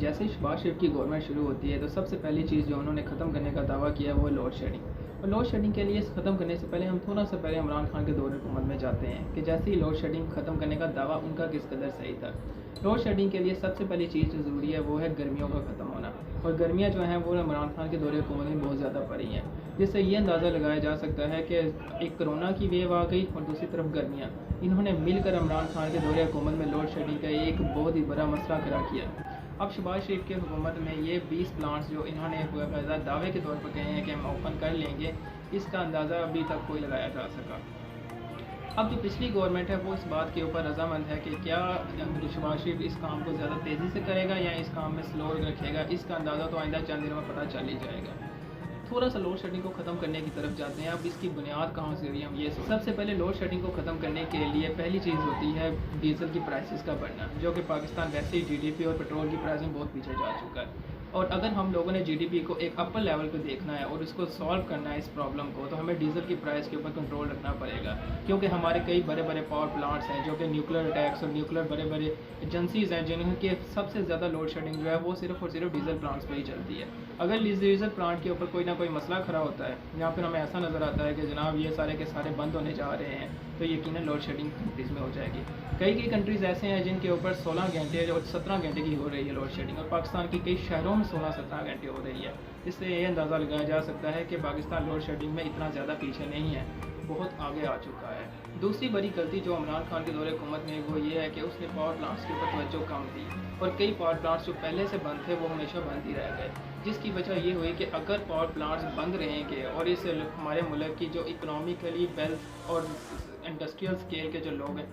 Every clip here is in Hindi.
जैसे ही शहबाज शरीफ की गवर्नमेंट शुरू होती है तो सबसे पहली चीज़ जो उन्होंने ख़त्म करने का दावा किया वो है लोड शेडिंग। और लोड शेडिंग के लिए ख़त्म करने से पहले हम थोड़ा सा पहले इमरान खान के दौरे हुकूमत में जाते हैं कि जैसे ही लोड शेडिंग ख़त्म करने का दावा उनका किस कदर सही था। लोड शेडिंग के लिए सबसे पहली चीज़ जो ज़रूरी है वो है गर्मियों का ख़त्म होना। और गर्मियाँ जो हैं वो इमरान खान के दौरे हुकूमत में बहुत ज़्यादा पड़ी हैं, जिससे ये अंदाज़ा लगाया जा सकता है कि एक कोरोना की वेव आ गई और दूसरी तरफ गर्मियाँ, इन्होंने मिलकर इमरान खान के दौरे हुकूमत में लोड शेडिंग का एक बहुत ही बड़ा मसला खड़ा किया। अब शहबाज शरीफ की हुकूमत में ये 20 प्लांट्स जो इन्होंने दावे के तौर पर कहे हैं कि हम ओपन कर लेंगे, इसका अंदाज़ा अभी तक कोई लगाया जा सका। अब जो पिछली गवर्नमेंट है वो इस बात के ऊपर रजामंद है कि क्या शहबाज शरीफ इस काम को ज़्यादा तेज़ी से करेगा या इस काम में स्लो रखेगा, इसका अंदाज़ा तो आइंदा चंद दिनों में पता चल ही जाएगा। थोड़ा सा लोड शेडिंग को ख़त्म करने की तरफ जाते हैं। अब इसकी बुनियाद कहाँ से हुई हम ये सबसे पहले लोड शेडिंग को ख़त्म करने के लिए पहली चीज़ होती है डीजल की प्राइसेस का बढ़ना, जो कि पाकिस्तान वैसे ही जीडीपी और पेट्रोल की प्राइस में बहुत पीछे जा चुका है। और अगर हम लोगों ने जीडीपी को एक अपर लेवल पे देखना है और इसको सॉल्व करना है इस प्रॉब्लम को, तो हमें डीजल की प्राइस के ऊपर कंट्रोल रखना पड़ेगा, क्योंकि हमारे कई बड़े बड़े पावर प्लांट्स हैं जो कि न्यूक्लियर अटैक्स और न्यूक्लियर बड़े बड़े एजेंसीज़ हैं जिनके सबसे ज़्यादा लोड शेडिंग जो है वो सिर्फ और सिर्फ डीजल प्लांट्स पर ही चलती है। अगर डीजल प्लांट के ऊपर कोई ना कोई मसला खड़ा होता है या फिर हमें ऐसा नज़र आता है कि जनाब ये सारे के सारे बंद होने जा रहे हैं, तो यकीनन लोड शेडिंग कंट्रीज़ में हो जाएगी। कई कंट्रीज़ ऐसे हैं जिनके ऊपर 16 घंटे और 17 घंटे की हो रही है लोड शेडिंग, और पाकिस्तान की कई शहरों में 16-17 घंटे हो रही है। इससे ये अंदाज़ा लगाया जा सकता है कि पाकिस्तान लोड शेडिंग में इतना ज़्यादा पीछे नहीं है, बहुत आगे आ चुका है। दूसरी बड़ी गलती जो इमरान खान के दौरे हुकूमत में वो ये है कि उसने पावर प्लांट्स के ऊपर तवज्जो कम दी, और कई पावर प्लांट्स जो पहले से बंद थे वो हमेशा बंद ही रह गए, जिसकी वजह ये हुई कि अगर पावर प्लांट्स बंद रहेंगे और इस हमारे मुल्क की जो इकनॉमिकली वेल्थ और इंडस्ट्रियल स्केल के जो लोग हैं,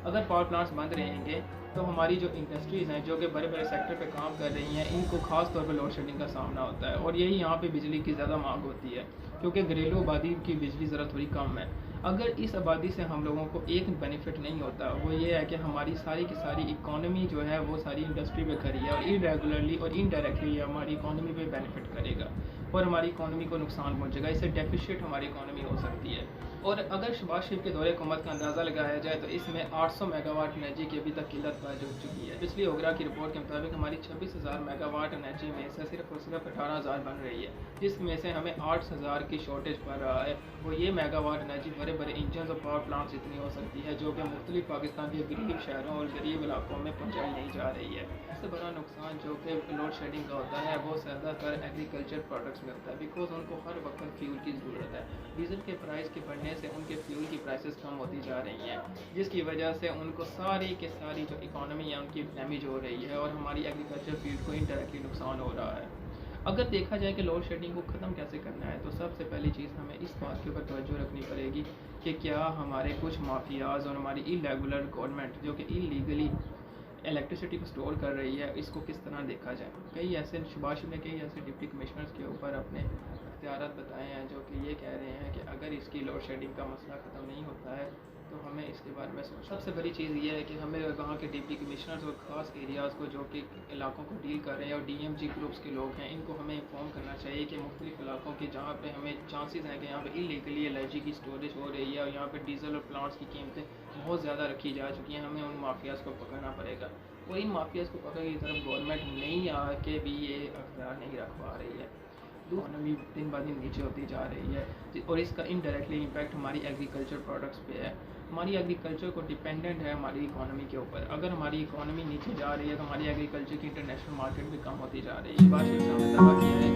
अगर पावर प्लांट्स बंद रहेंगे तो हमारी जो इंडस्ट्रीज़ हैं जो कि बड़े बड़े सेक्टर पे काम कर रही हैं, इनको खास तौर पे लोड शेडिंग का सामना होता है। और यही यहाँ पे बिजली की ज़्यादा मांग होती है, क्योंकि घरेलू आबादी की बिजली ज़रा थोड़ी कम है। अगर इस आबादी से हम लोगों को एक बेनिफिट नहीं होता, वो ये है कि हमारी सारी की सारी इकॉनमी जो है वो सारी इंडस्ट्री पे खड़ी है, और इरेगुलरली और इनडायरेक्टली हमारी इकॉनमी पे बेनिफिट करेगा और हमारी इकॉनमी को नुकसान पहुँचेगा। इससे डेफिशिट हमारी इकॉनमी हो सकती है। और अगर शहबाज शरीफ के दौरे हुकूमत का अंदाज़ा लगाया जाए तो इसमें 800 मेगावाट एनर्जी की अभी तक किल्लत पाई जा चुकी है। पिछली ओगरा की रिपोर्ट के मुताबिक हमारी 26,000 मेगावाट एनर्जी में से सिर्फ और सिर्फ 18,000 बन रही है, जिसमें से हमें 8,000 की शॉर्टेज पड़ रहा है। वो ये मेगावाट एनर्जी बड़े बड़े इंजन और पावर प्लांट्स इतनी हो सकती है जो कि मुख्तलिफ पाकिस्तान के गरीब शहरों और गरीब इलाकों में पहुँचाई नहीं जा रही है। सबसे बड़ा नुकसान जो कि लोड शेडिंग का होता है वो ज़्यादातर एग्रीकल्चर प्रोडक्ट्स में होता है, बिकॉज उनको हर वक्त फ्यूल की ज़रूरत है। डीजल के प्राइस के बढ़ने से उनके फ्यूल की प्राइसेस कम होती जा रही हैं, जिसकी वजह से उनको सारी के सारी जो इकॉनमी है उनकी डैमेज हो रही है और हमारी एग्रीकल्चर फील्ड को इनडायरेक्टली नुकसान हो रहा है। अगर देखा जाए कि लोड शेडिंग को ख़त्म कैसे करना है, तो सबसे पहली चीज़ हमें इस बात के ऊपर तवज्जो रखनी पड़ेगी कि क्या हमारे कुछ माफियाज और हमारी इरेगुलर गवर्नमेंट जो कि इलीगली इलेक्ट्रिसिटी को स्टोर कर रही है, इसको किस तरह देखा जाए। कई ऐसे शहबाज शरीफ ने कई ऐसे डिप्टी कमिश्नर्स के ऊपर अपने इख्तियारात बताए हैं जो कि ये कह रहे हैं कि अगर इसकी लोड शेडिंग का मसला ख़त्म नहीं होता है तो हमें इसके बारे में सोचना। सबसे बड़ी चीज़ ये है कि हमें वहाँ के डिप्टी कमिश्नर्स और ख़ास एरियाज़ को जो कि इलाकों को डील कर रहे हैं और डीएमजी ग्रुप्स के लोग हैं, इनको हमें इन्फॉर्म करना चाहिए कि मुख्तलिफ इलाकों के जहाँ पे हमें चांसेस हैं कि यहाँ पे इलीगली एलर्जी की स्टोरेज हो रही है और यहाँ पे डीजल और प्लांट्स की कीमतें बहुत ज़्यादा रखी जा चुकी हैं, हमें उन माफियाज़ को पकड़ना पड़ेगा। और इन माफियाज़ को पकड़ने की तरफ गवर्नमेंट नहीं आके भी ये अख्तियार नहीं रख पा रही है। इकॉनमी दिन ब दिन नीचे होती जा रही है और इसका इनडायरेक्टली इम्पैक्ट हमारी एग्रीकल्चर प्रोडक्ट्स पे है। हमारी एग्रीकल्चर को डिपेंडेंट है हमारी इकॉनमी के ऊपर। अगर हमारी इकॉनमी नीचे जा रही है तो हमारी एग्रीकल्चर की इंटरनेशनल मार्केट भी कम होती जा रही है। बात हमने दावा किया है